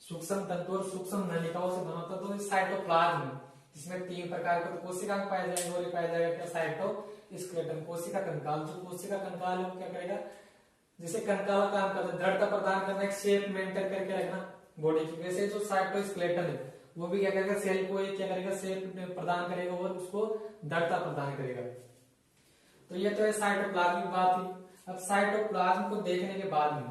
सूक्ष्म तंतु और सूक्ष्म नलिकाओं से बना होता है। तो साइटोप्लाज्म जिसमें 3 प्रकार के कोशिका पाए जाएंगे, और पाया जाएगा क्या साइटोस्केलेटन, कोशिका कंकाल। जो कोशिका कंकाल है वो क्या करेगा, जैसे कंकाल काम करता है दृढ़ता प्रदान करना, एक शेप मेंटेन करके रखना बॉडी की, वैसे जो साइटोस्केलेटन है वो भी क्या करेगा, सेल को क्या करेगा, शेप प्रदान करेगा और उसको दृढ़ता प्रदान करेगा। तो ये तो है साइटोप्लाज्म की बात थी। अब साइटोप्लाज्म को देखने के बाद में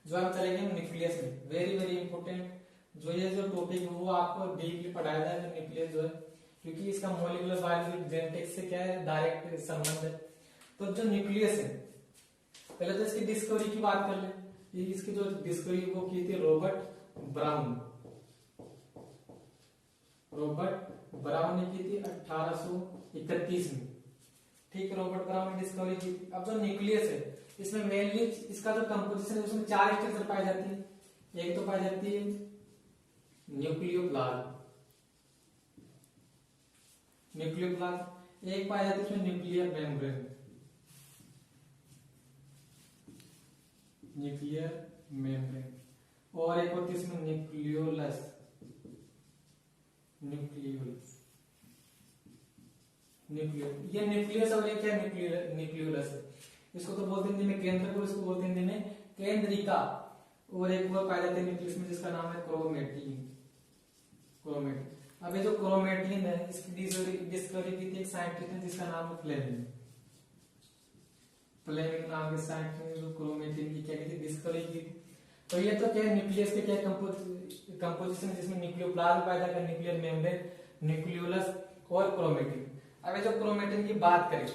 जो हम चलेंगे न्यूक्लियस में, वेरी वेरी इंपोर्टेंट। जो ये जो टॉपिक है वो आपको डीपली पढ़ाया जाएगा न्यूक्लियस जो है, क्योंकि इसका मॉलिक्यूलर बायोलॉजी जेनेटिक्स से क्या है डायरेक्ट संबंध है। तो जो न्यूक्लियस है, पहले तो इसकी डिस्कवरी की बात कर ले। इसकी जो डिस्कवरी वो की थी रॉबर्ट ब्राउन ने की थी 1831 में, ठीक है, रॉबर्ट ब्राउन ने डिस्कवरी की थी। अब जो न्यूक्लियस है इसमें मेनली इसका जो कंपोजिशन है उसमें 4 स्ट्रक्चर पाई जाती है। एक तो पाई जाती है न्यूक्लियोप्लाज्म, एक पाई जाती है इसमें न्यूक्लियर मेम्ब्रेन, और एक होती है इसमें न्यूक्लियोलस, ये न्यूक्लियस और ये क्या न्यूक्लियोलस है। इसको तो बोलते हैं हिंदी में केंद्र को, इसको बोलते हैं हिंदी में केंद्रिका। और एक और पाया जाता है न्यूक्लियस में जिसका नाम है क्रोमेटिन। अब ये जो क्रोमेटिन है इसकी डिस्कवरी की थी एक साइंटिस्ट ने जिसका नाम है फ्लेमिंग नाम के साइंटिस्ट ने जो क्रोमेटिन की क्या की थी डिस्कवरी की थी। तो ये तो क्या न्यूक्लियस के क्या कंपोजिशन है जिसमें न्यूक्लियोप्लाज्म पाया जाता है, न्यूक्लियर मेम्ब्रेन, न्यूक्लियोलस और क्रोमेटिन। अब जो क्रोमेटिन की बात करें,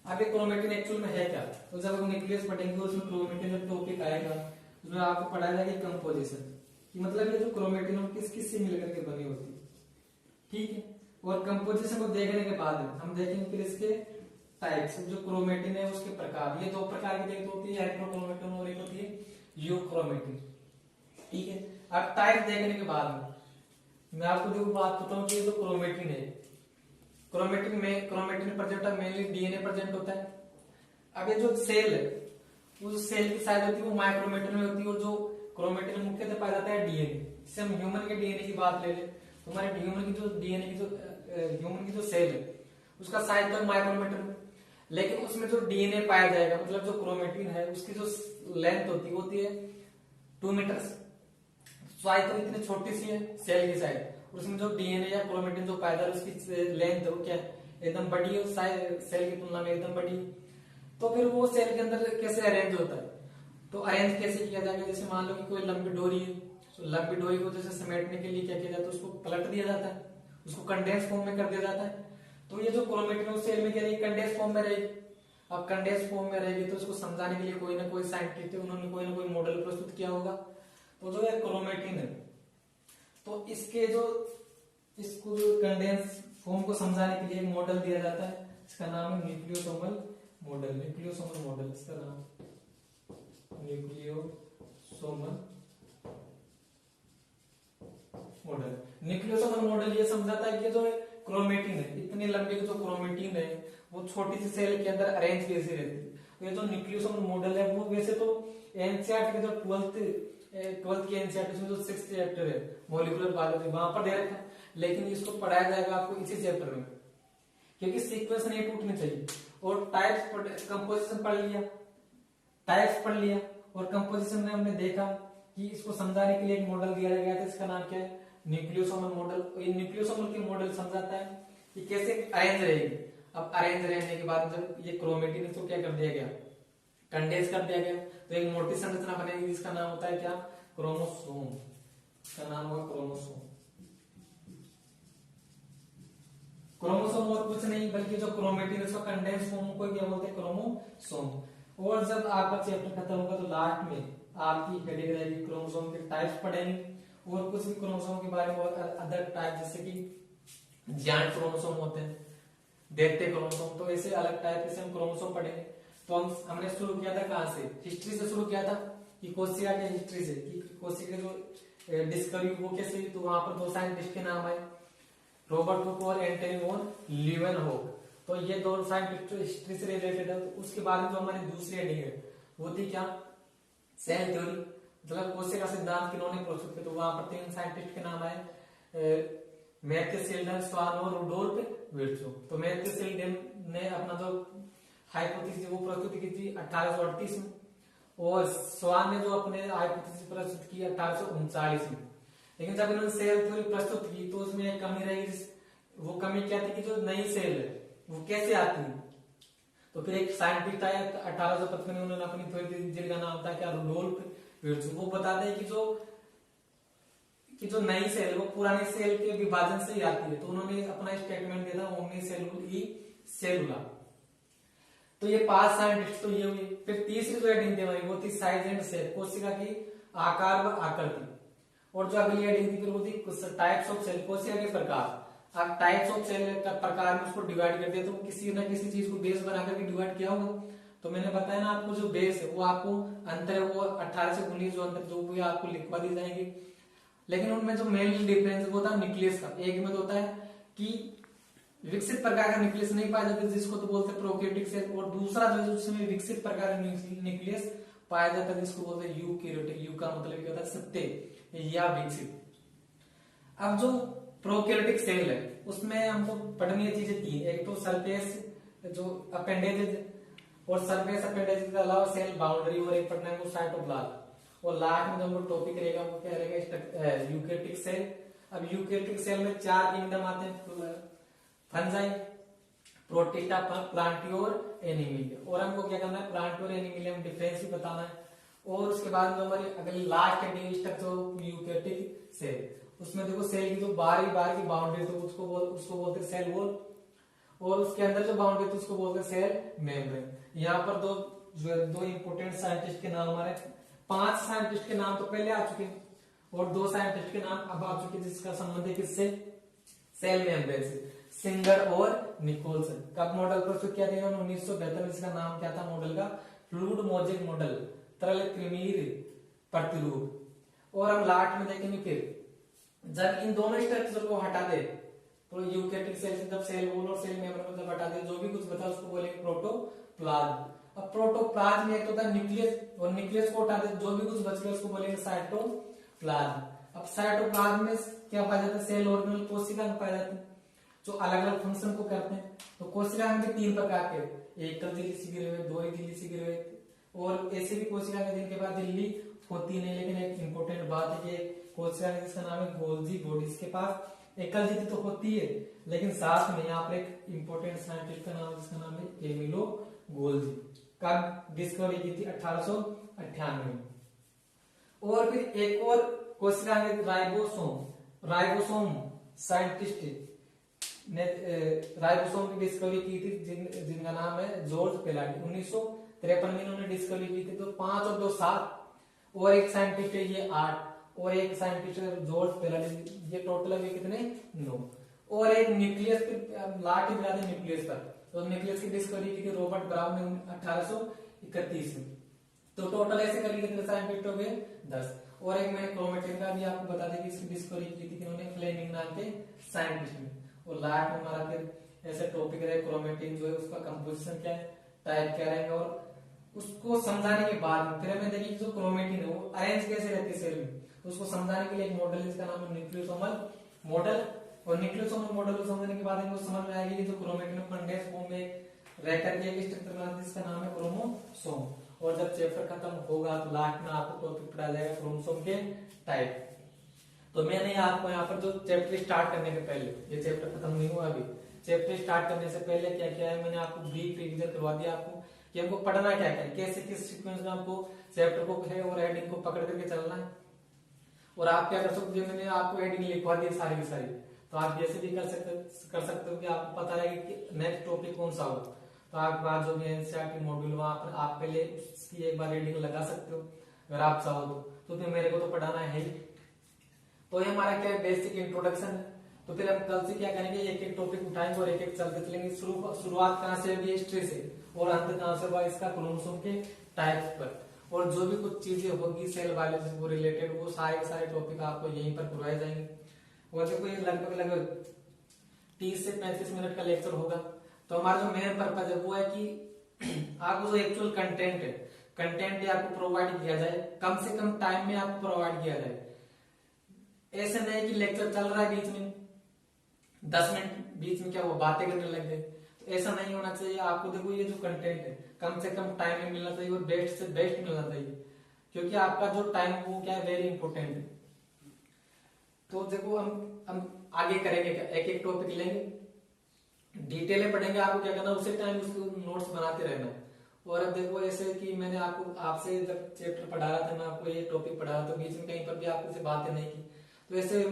अब ये क्रोमेटिन एक्चुअल में है क्या, तो जब हम न्यूक्लियस पढ़ेंगे उसमें क्रोमेटिन का टॉपिक आएगा, उसमें आपको पढ़ाया जाएगा कंपोजिशन कि मतलब ये जो क्रोमेटिन है किस किस से मिलकर के बनी होती है, ठीक है। और कंपोजिशन को देखने के बाद हम देखेंगे फिर इसके टाइप्स, जो क्रोमेटिन है उसके प्रकार। ये 2 प्रकार की होती है, हेटेरोक्रोमेटिन और एक होती है यूक्रोमेटिन, ठीक है। अब टाइप देखने के बाद मैं आपको देखो बात बताऊं कि ये जो क्रोमेटिन है, क्रोमेटिन प्रेजेंट है मेनली डीएनए प्रेजेंट होता है। अब ये जो सेल है उस सेल की साइज होती है वो माइक्रोमीटर में होती है, और जो क्रोमेटिन मुख्यतः पाया जाता है डीएनए। जैसे हम ह्यूमन के डीएनए की बात ले ले तो हमारे ह्यूमन की जो डीएनए की जो ह्यूमन की जो सेल है उसका साइज तो माइक्रोमीटर में, लेकिन उसमें जो डीएनए पाया जाएगा मतलब जो क्रोमेटिन है उसकी जो लेंथ होती है 2 मीटर। साइज तो इतनी छोटी सी है सेल की साइज, उसमें जो डीएनए या क्रोमेटिन जो पाया जाता है उसकी लेंथ है वो क्या एकदम बड़ी है, सेल की तुलना में एकदम बड़ी। तो फिर वो सेल के अंदर कैसे अरेंज होता है, तो अरेंज कैसे किया जाएगा, जैसे मान लो कि कोई लंबी डोरी है, तो लंबी डोरी को जैसे समेटने के लिए क्या किया जाता है, उसको पलट दिया जाता है, उसको कंडेंस फॉर्म में कर दिया जाता है। तो ये जो क्रोमेटिन उस सेल में क्या रहेगी, कंडेंस फॉर्म में रहेगी। अब कंडेंस फॉर्म में रहेगी तो उसको समझाने के लिए कोई ना कोई साइंटिस्ट उन्होंने कोई ना कोई मॉडल प्रस्तुत किया होगा। तो जो है क्रोमेटिन है, तो इसके जो इसको जो कंडेंस फॉर्म को समझाने के लिए एक मॉडल दिया जाता है, इसका नाम है न्यूक्लियोसोमल मॉडल, इसका नाम न्यूक्लियोसोमल मॉडल ये समझाता है कि जो क्रोमेटिन है इतनी लंबी जो क्रोमेटिन है वो छोटी सी सेल के अंदर अरेंज कैसे रहती है। तो ये जो न्यूक्लियोसोमल मॉडल है वो वैसे तो एनसीईआरटी के जो 12th की एनसीईआरटी में जो 6th चैप्टर है मॉलिक्यूलर बायोलॉजी वहां पर दे रखा है, लेकिन इसको पढ़ाया जाएगा आपको इसी चैप्टर में, क्योंकि सीक्वेंस नहीं टूटनी चाहिए। और टाइप्स कंपोजिशन पढ़ लिया और कंपोजिशन में हमने देखा कि इसको समझाने के लिए एक मॉडल दिया गया था, इसका नाम क्या है न्यूक्लियोसोमल मॉडल। ये न्यूक्लियोसोमल के मॉडल समझाता है कि कैसे अरेंज रहेगी। अब अरेंज रहने के बाद जब ये क्रोमेटिन इसको क्या कर दिया गया, कंडेंस कर दिया गया, तो एक मोटी संरचना बनेगी जिसका नाम होता है क्या, क्रोमोसोम। इसका नाम होगा क्रोमोसोम। क्रोमोसोम और कुछ नहीं बल्कि जो क्रोमेटिन इसको कंडेंस फॉर्म को क्या बोलते हैं, क्रोमोसोम। और जब आपका चैप्टर खत्म होगा तो लास्ट में आपकी हेडिंग रहेगी क्रोमोसोम के टाइप्स पढ़ेंगे और कुछ भी क्रोमोसोम के बारे में अदर टाइप, जैसे कि ज्वाइंट क्रोमोसोम होते हैं, दैत्य क्रोमोसोम, तो ऐसे अलग टाइप से हम क्रोमोसोम पढ़ेंगे। तो हमने शुरू किया था कहां से, हिस्ट्री से शुरू किया था कि कोशिका के हिस्ट्री से, कि कोशिका जो डिस्कवरी वो कैसे हुई। तो वहां पर 2 साइंटिस्ट के नाम आए, रॉबर्ट हुक और एंटनी वॉन लीवेनहोक। तो ये 2 साइंटिस्ट हिस्ट्री से रिलेटेड है। तो उसके बाद में जो हमारी दूसरी हेडिंग है वो थी क्या, सेल थ्योरी, मतलब कोशिका सिद्धांत किन्होंने प्रस्तुत किया। तो वहां पर 3 साइंटिस्ट के नाम आए, मैथ्यू सेल्डन, स्वान और रुडोल्फ विर्चो। तो मैथ्यू सेल्डन ने अपना जो हाइपोथेसिस वो प्रस्तुत की थी 1838 में, और स्वान ने जो अपने हाइपोथेसिस प्रस्तुत की 1839 में। लेकिन जब इन्होंने सेल थ्योरी प्रस्तुत की तो उसमें एक कमी रही, वो कमी क्या थी कि जो नई सेल है वो कैसे आती है। तो फिर एक साइंटिस्ट आया 1855 में, उन्होंने अपनी थ्योरी दी जिनका नाम था क्या, रुडोल्फ विर्चो। वो बताते हैं कि जो नई सेल वो पुरानी सेल के विभाजन से ही आती है। तो उन्होंने अपना स्टेटमेंट दिया था ओमनी सेलुलई सेलुला। तो ये 5 साइंटिस्ट तो ये हुई। फिर तीसरी जो हेडिंग थी वो थी साइज एंड शेप, कोशिका की आकार व आकृति। और जो अगली हेडिंग थी फिर वो थी टाइप्स ऑफ सेल, कोशिका के प्रकार। आप टाइप्स ऑफ सेल का प्रकार में उसको डिवाइड करते हैं तो किसी ना किसी चीज को बेस बनाकर भी डिवाइड किया होगा। तो मैंने बताया ना आपको जो बेस है वो आपको अंतर है वो 18 से 19 जो अंतर जो भी आपको लिखवा दी जाएंगे। लेकिन उनमें जो मेन डिफरेंस वो था न्यूक्लियस का। एक में तो होता है कि विकसित प्रकार का न्यूक्लियस नहीं पाया जाता जिसको तो बोलते हैं प्रोकैरियोटिक सेल, और दूसरा जो जिसमें विकसित प्रकार का न्यूक्लियस पाया जाता है जिसको बोलते हैं यूकैरियोटिक। यू का मतलब क्या होता है सत्य या विकसित। अब जो प्रोकैरियोटिक सेल है उसमें हमको पढ़नी है चीजें तीन, एक तो सरफेस जो अपेंडेज और सरफेस अपेंडेज के अलावा सेल बाउंड्री, और एक पढ़ना है वो साइटोप्लाज्म, और लास्ट में जो टॉपिक रहेगा वो क्या रहेगा यूकैरियोटिक सेल। अब यूकैरियोटिक सेल में 4 किंगडम आते हैं, फंजाई, प्रोटिस्टा, प्लांटियोर, एनिमिलिया। और हमको क्या करना है प्लांटियोर एनिमिलिया में डिफरेंस भी बताना है। और उसके बाद में हमारी अगली लास्ट है स्ट्रक्चर यूकैरियोटिक सेल। उसमें देखो सेल की जो बाहरी की बाउंड्री तो उसको बोलते हैं सेल वॉल, और उसके अंदर जो बाउंड्री थी उसको बोलते हैं सेल मेम्ब्रेन। यहाँ पर दो इंपोर्टेंट साइंटिस्ट के नाम हमारे 5 साइंटिस्ट के नाम तो पहले आ चुके हैं और 2 साइंटिस्ट के नाम अब आ चुके जिसका संबंध है किससे, सेल मेम्ब्रेन से, सिंगर और निकोलसन। कब मॉडल प्रस्तुत किया था 1972 में। इसका नाम क्या था मॉडल का, फ्लूइड मोजेक मॉडल, तरल क्रिमीर प्रतिरूप। और हम लास्ट में देखेंगे फिर जब इन दोनों स्ट्रक्चर को हटा दे तो यूकैरियोटिक सेल से जब सेल वॉल और सेल मेम्ब्रेन को जब हटा दे जो भी कुछ बचा उसको बोलेंगे प्रोटोप्लाज्म। अब प्रोटोप्लाज्म में एक होता है न्यूक्लियस, और न्यूक्लियस को हटा दे जो भी कुछ बच गया उसको बोलेंगे साइटोप्लाज्म। अब साइटोप्लाज्म में क्या पाया जाता है, सेल ऑर्गेनल कोशिकाएं पाए जाते हैं जो अलग अलग फंक्शन को करते हैं। तो कोशिकाएं भी 3 प्रकार के, एकल झिल्ली शिखर हुए, 2 झिल्ली शिखर हुए, और ऐसे भी कोशिकाएं जिनके पास झिल्ली होती नहीं। लेकिन एक इंपॉर्टेंट बात है कि कोशिका जिसका नाम है गोल्जी बॉडी, इसके पास एकल झिल्ली तो होती है लेकिन साथ में यहाँ पर एक इंपॉर्टेंट साइंटिस्ट का नाम जिसका नाम है एमिलो गोल्जी। कब डिस्कवरी की थी 1898 में। और फिर एक और कोशिका है राइबोसोम साइंटिस्ट ने राइबोसोम की डिस्कवरी की थी जिनका नाम है जॉर्ज पेलाडी। 1953 में इन्होंने डिस्कवरी की थी। तो 5 और 2 7, और एक साइंटिस्ट है ये 8, और एक साइंटिस्ट है जॉर्ज पेलाडी, ये टोटल अभी कितने 9। और एक न्यूक्लियस लाट ही मिलाते न्यूक्लियस पर, तो न्यूक्लियस की डिस्कवरी की थी रॉबर्ट ब्राउन ने 1831 में। तो टोटल ऐसे करके कितने साइंटिस्ट हो गए 10। और एक मैंने क्रोमेटिन का भी आपको बता दें कि इसकी डिस्कवरी की थी किन्होंने, फ्लेमिंग नाम के साइंटिस्ट ने। और लास्ट में हमारा फिर ऐसे टॉपिक रहे क्रोमेटिन जो है उसका कंपोजिशन क्या है, टाइप क्या रहेगा, और उसको समझाने के बाद में फिर हमें देखिए जो क्रोमेटिन है वो अरेंज कैसे रहती है सेल में, तो उसको समझाने के लिए एक मॉडल जिसका नाम है न्यूक्लियोसोमल मॉडल। और न्यूक्लियोसोमल मॉडल को समझने के बाद हमको समझ में आएगी कि जो क्रोमेटिन कंडेंस फॉर्म में रह करके एक स्ट्रक्चर बनाती है जिसका नाम है क्रोमोसोम। और जब चैप्टर खत्म होगा तो लास्ट में आपको टॉपिक पढ़ाया जाएगा क्रोमोसोम के टाइप। तो मैंने आपको यहाँ पर जो चैप्टर स्टार्ट करने के पहले, ये चैप्टर खत्म नहीं हुआ अभी, चैप्टर स्टार्ट करने से पहले क्या क्या है मैंने आपको ब्रीफ रिवीजन करवा दिया आपको कि हमको पढ़ना क्या क्या है, कैसे किस सीक्वेंस में हमको चैप्टर को है और हेडिंग को पकड़ करके चलना है। और आप क्या कर सकते हो, मैंने आपको हेडिंग लिखवा दी सारी की सारी, तो आप जैसे भी कर सकते हो कि आपको पता रहेगा कि नेक्स्ट टॉपिक कौन सा होगा। तो आपके पास जो भी एनसीईआरटी मॉड्यूल वहां पर आप पहले उसकी एक बार रीडिंग लगा सकते हो अगर आप चाहो तो फिर मेरे को तो पढ़ाना है ही। तो ये हमारा क्या बेसिक इंट्रोडक्शन है। तो फिर हम कल से क्या करेंगे, एक एक टॉपिक उठाएंगे और एक एक चलते चलेंगे। शुरुआत कहाँ से होगी, हिस्ट्री से, और अंत कहाँ से होगा इसका क्रोमोसोम के टाइप पर। और जो भी कुछ चीजें होगी सेल बायोलॉजी को रिलेटेड वो सारे टॉपिक आपको यहीं पर करवाए जाएंगे। और देखो ये लगभग 30 से 35 मिनट का लेक्चर होगा। तो हमारा जो मेन पर्पज है वो है कि आपको जो एक्चुअल कंटेंट आपको प्रोवाइड किया जाए, कम से कम टाइम में आपको प्रोवाइड किया जाए। ऐसे नहीं कि लेक्चर चल रहा है बीच में 10 मिनट बीच में क्या वो बातें करने लग गए, तो ऐसा नहीं होना चाहिए। आपको देखो ये जो कंटेंट है कम से कम टाइम में मिलना चाहिए और बेस्ट से बेस्ट मिलना चाहिए, क्योंकि आपका जो टाइम वो क्या है वेरी इंपॉर्टेंट है। तो देखो हम आगे करेंगे क्या, एक एक टॉपिक लेंगे डिटेल में पढ़ेंगे। आपको क्या करना उसी टाइम उसको नोट्स बनाते रहना। और अब देखो ऐसे कि मैंने आपसे जब चैप्टर पढ़ा रहा था, मैं आपको ये टॉपिक पढ़ा रहा था, बीच में कहीं पर भी आपसे से बातें नहीं की, तो ऐसे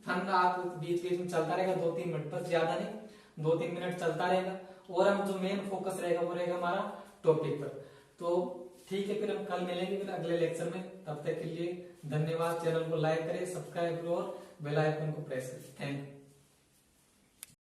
फन आप बीच बीच में चलता रहेगा 2-3 मिनट, बस ज्यादा नहीं 2-3 मिनट चलता रहेगा। और हम जो मेन फोकस रहेगा वो रहेगा हमारा टॉपिक पर। तो ठीक है, फिर हम कल मिलेंगे फिर अगले लेक्चर में। तब तक के लिए धन्यवाद। चैनल को लाइक करें, सब्सक्राइब करें और बेल आइकन को प्रेस करें। Thank you.